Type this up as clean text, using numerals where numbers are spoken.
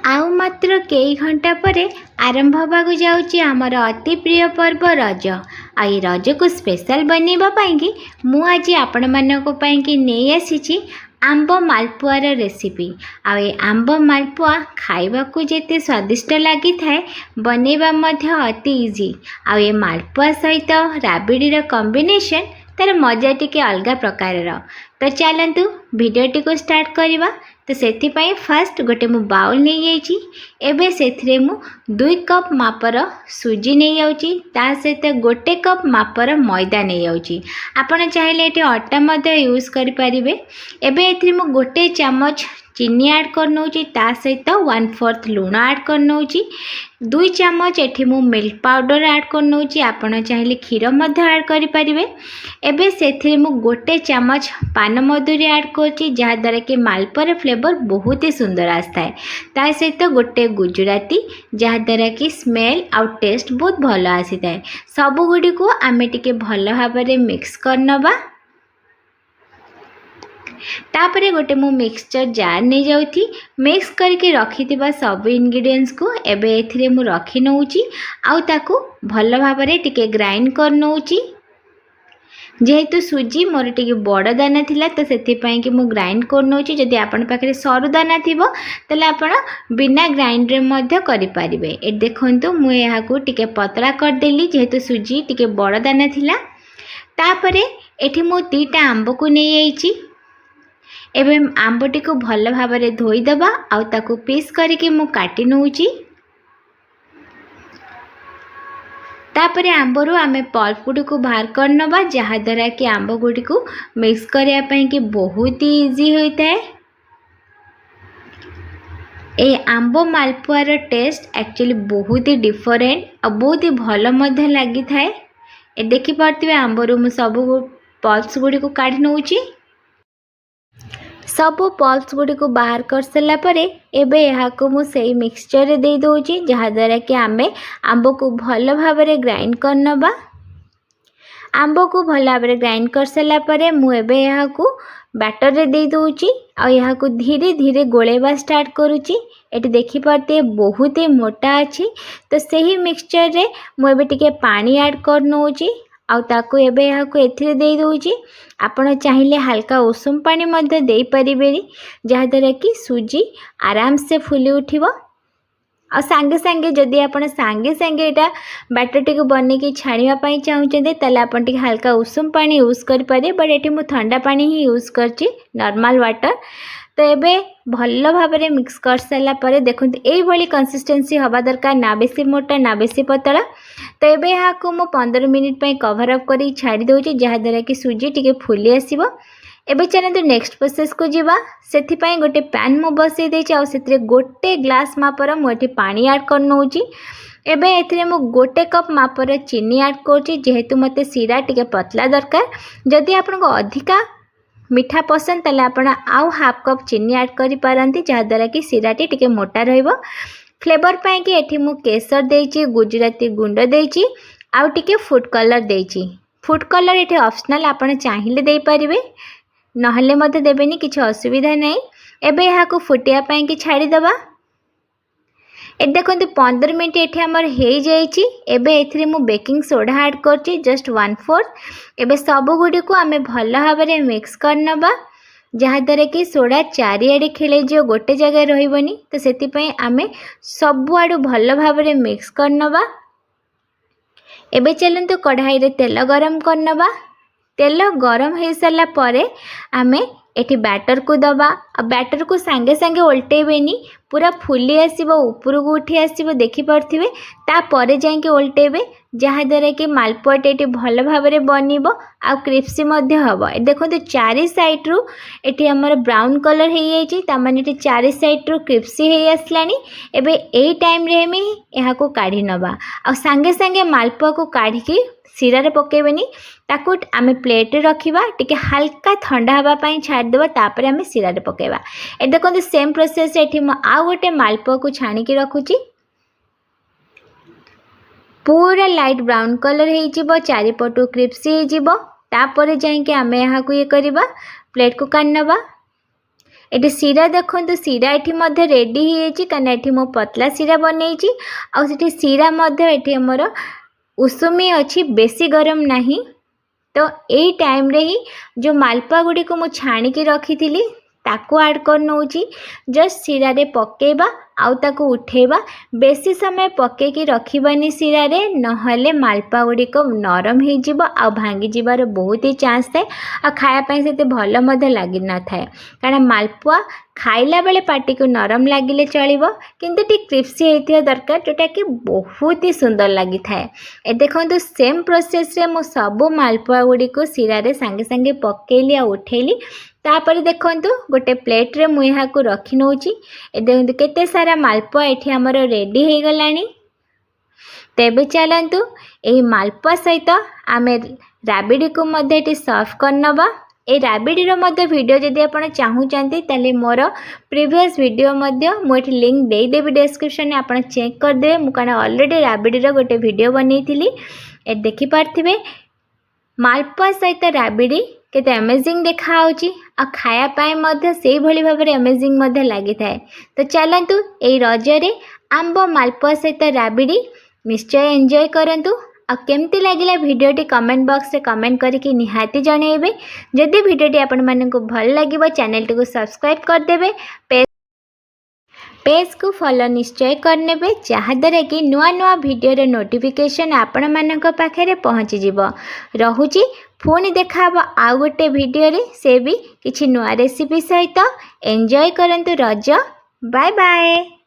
आउ मात्र कई घंटा पर आरंभ होगाकू जाउची आमर अति प्रिय पर्व रज। आई रज को स्पेशल बनैबा पाइंकी मु आज आपण मानको पाइंकी नहीं आसीची आंब मालपुआर रेसिपी। आउ आंब मालपुआ खाइबाकू जेते स्वादिष्ट लगी थाए बनैबा मध्य अति इजी। आउ ए मालपुआ सहित राबिडीर कॉम्बिनेशन तार मजा टिके अलग प्रकार। तो चलतु भिडियोटी को स्टार्ट करवा। तो से फास्ट गोटे मु बाउल नहीं जाइए एबे से मु 2 कप मापर सुजी नहीं जाऊँगी ता सहित गोटे कप मापर मैदा नहीं जाऊँगी। आपण चाहिए ये अटा मध्य यूज करें। एबे एथि मु गोटे चमच चीनी ऐड कर नौची ता सहित 1/4 लुण ऐड कर नौची। 2 चमच एठी मु मिल्क पाउडर ऐड कर नौची। आपण चाहिए क्षीर मध्य ऐड करि परिबे। एबे सेथि मु गोटे चमच पान मधुरी ऐड करची जहा द्वारा कि मालपुआर फ्लेवर बहुत ही सुंदर आस्ता है। ता सहित गोटे गुजराती जहा द्वारा कि स्मेल आउ टेस्ट बहुत भल आसी थाए। सब गुडी को आमे टिके भल भाबरे मिक्स करनबा। तापरे गोटे मु मिक्सचर जार नहीं जाऊथी मिक्स करके रखी सब इंग्रेडिएंट्स को एबे एथिरे मु रखी नौची आउ ताकू भल भाबरे टिके ग्राइंड कर नौची। जेहेतु सुजी मोर टिके बड़ दाना थिला तो सेथिपाई कि मु ग्राइंड कर नौची। जदि आपण पाखरे सरू दाना थिबो तले आपण बिना ग्राइंडर मध्य करि पारिबे। ए देखंतु मु याकू टिके पतला कर देली जेहेतु सुजी टिके बड़ दाना थिला। तापरे एठी मु 2टा आंब को नै आइची। एबे आंबटी को भल भाबरे धोई दबा आउ ताकू पीस करके मु काटी नौची। तापरे आंबरू आमे पल्प गुडी को बाहर करनबा जहा द्वारा कि आंब गुडी को मिक्स करिया पई कि बहुत ही इजी होता है। ए आंब मालपुआर टेस्ट एक्चुअली बहुत ही डिफरेंट और बहुत ही भल मध्य लगी थाए। ए देखि पारथिबे आंबरू मु सब पल्प्स गुडी को काढी नौची। सब पल्प्स गुडी को बाहर कर सला परे एबे यहाँ को मु सही मिक्सचर दे दोची जहा द्वारा कि आमे आंब को भल भाबरे ग्राइंड करनबा। आंब को भल भाबरे ग्राइंड कर सला परे मु एबे यहाँ को बैटर रे दे दोची और यहाँ को धीरे धीरे गोलेबा स्टार्ट करूची। एटी देखि पारते बहुत ही मोटा अछि तो सही मिक्सचर रे मु एबे टिके पानी ऐड कर नौची आउ ताको एबे यहाँ को एथिरे दे दोची। आपण चाहिए हल्का उषुम पानी मध्य दे परिबेनी जहा द्वारा कि सुजी आराम से फुली उठिबो। आ सांगे सांगे जदि आपण सांगे सांगे एटा बैटर टिक बने की छाणिया पई चाहुचंदे तले आपण टिक हल्का उषुम पानी यूज कर पारे बट एठी मु ठंडा पानी ही यूज करची नॉर्मल वाटर। तो एबे भल भाबरे मिक्स कर सारा पर देखुन एई भली कंसिस्टेंसी हवा दरकार ना बेसी मोटा ना बेसी पतला। तो एबे यहाँ को मु 15 मिनिट पई कवर अप करी छाड़ी दोची जहा द्वारा कि सुजी टिके फुली आसीबो। एबे चलते नेक्स्ट प्रोसेस को जीवा। सेथि पई गोटे पैन मु बसई देची आ सेथिरे गोटे ग्लास मापर मु एठी पानी ऐड कर नौची। एबे एथिरे मु गोटे कप मापर चीनी ऐड करची जेहेतु मते सीरा टिके पतला दरकार। जदि आपनको अधिका मीठा पसंद तले आपण आउ हाफ कप चीनी ऐड करि पारंती जहा द्वारा कि सीराटी टिके मोटा रहइबो। फ्लेवर पाई कि एठी मु केसर देची गुजराती गुंड देची आउ टिके फूड कलर देची। फूड कलर एठी ऑप्शनल आपण चाहिए दे परिबे नहले मते देबेनी किछि असुविधा नहीं। एबे यहाँ को फुटिया पाई कि छाड़ी दबा। ए देखंतु 15 मिनट एठी हमर हे जाईची। एबे एथिरे मु बेकिंग सोडा ऐड करची जस्ट 1/4। एबे सब गुडी को आमे भल भाबरे मिक्स करनबा जहा द्वारा कि सोडा चारिआडे खेले जो गोटे जगह रहिबनी। तो सेति पई आमे सब आडू भल भाबरे मिक्स करनबा। एबे चलंतु कढ़ाई रे तेल गरम करनबा। तेल गरम हो सारा पर आमे एठी बैटर को दबा। आ बैटर को सांगे सांगे ओल्टेबेनी पूरा फुली आसीबो ऊपर को उठी आसीबो देखि पारथिबे। ता परे जाके ओल्टेबे जहा द्वारा कि मालपुआटी एठी भल भाबरे बनिबो आ क्रिस्पी मध्य हबो। ए देखो चारि साइड रु एठी हमर ब्राउन कलर हे जाईची ता माने एठी चारि साइड रु क्रिस्पी हे आसलानी। एबे एई टाइम रे हम एहा को काढी नबा आ सांगे सांगे मालपुआ को काढी के सीरा रे पकेबेनी ताकू आमे प्लेट रे रखिबा टिके हल्का ठंडा हवा पई छाड़ देबा तापर आमे सीरा रे पकेबा। ए देखो सेम प्रोसेस एठी म आ गोटे मालपुआ को छाणी के रखुची। पूरा लाइट ब्राउन कलर हे जिवो चारिपटू क्रिस्पी हे जिवो तापर जाके आमे यहाँ को ये करबा प्लेट को काढनबा। एटी सीरा देखो सीरा एटी मध्य रेडी हो कहीं एटी मो पतला सीरा बनई आठी सीरा मध्य एटी आमर उषुमी अच्छी बेसी गरम नहीं। तो यही टाइम रे ही जो मालपुआ गुड़ी को मुझे छाणिकी रखी थी ताको ऐड कर नौची। जस्ट सीरा रे पकेबा आउ ताको उठेबा। बेसी समय पकेकी रखिबानी सीरा रे नहले मालपुआ गुड़ी को नरम हो जिवो आ भांगी जिबार बहुत ही चांस थाए आ खाया पई सेते भलो मधे लागि न थाए कारण मालपुआ खाइला बेले पार्टी को नरम लागिले चलिबो किंतु टी क्रिस्पी हेतिया दरकार जोटा कि बहुत ही सुंदर लगी थाए। ए देखंतु सेम प्रोसेस रे मो सब मालपुआ गुड़ी को सीरा रे संगे संगे पकेली आ उठेली। तापर देखंतु गोटे प्लेट रे मु यहाँ को रखी नौची। ए देखंतु केते सारा मालपुआ एठी हमर रेडी हो गलानी। तेबे चलंतु एही मालपुआ सहित आमे राबिडी को मध्य एठी सर्व करनबा। ए राबिडी रो मध्य वीडियो जदि आपण चाहूचंती ताले मोर प्रीवियस वीडियो मध्य मु एठी लिंक दे देबी डिस्क्रिप्शन में आपण चेक कर देबे। मु काना ऑलरेडी राबिडी रो गोटे वीडियो बनैथिली ए देखि पारथिबे। मालपुआ सहित राबिडी केते अमेजिंग देखा होची आ खाया पाए मध्य सेही भली भाबरे अमेजिंग मध्य लागि थाए। तो चलंतु एई रजरे आंबो मालपुआ सहित राबिडी निश्चय एंजॉय करंतु। आ केमती लागिला वीडियोटी कमेंट बॉक्स रे कमेंट करके निहाती जणैबे। जदि वीडियोटी आपण माननकु भल लागिबो चैनल को सब्सक्राइब कर देबे। पेज को फॉलो निश्चय करनेबे जहाँद्वारा कि नुआ नुआ वीडियो नोटिफिकेशन आपण मानक पाखे पहुँची जिवो। रहुची पुणी देखा आउ गोटे वीडियो रे से भी किछि नुआ रेसिपी सहित एंजॉय करंतु रज। Bye bye.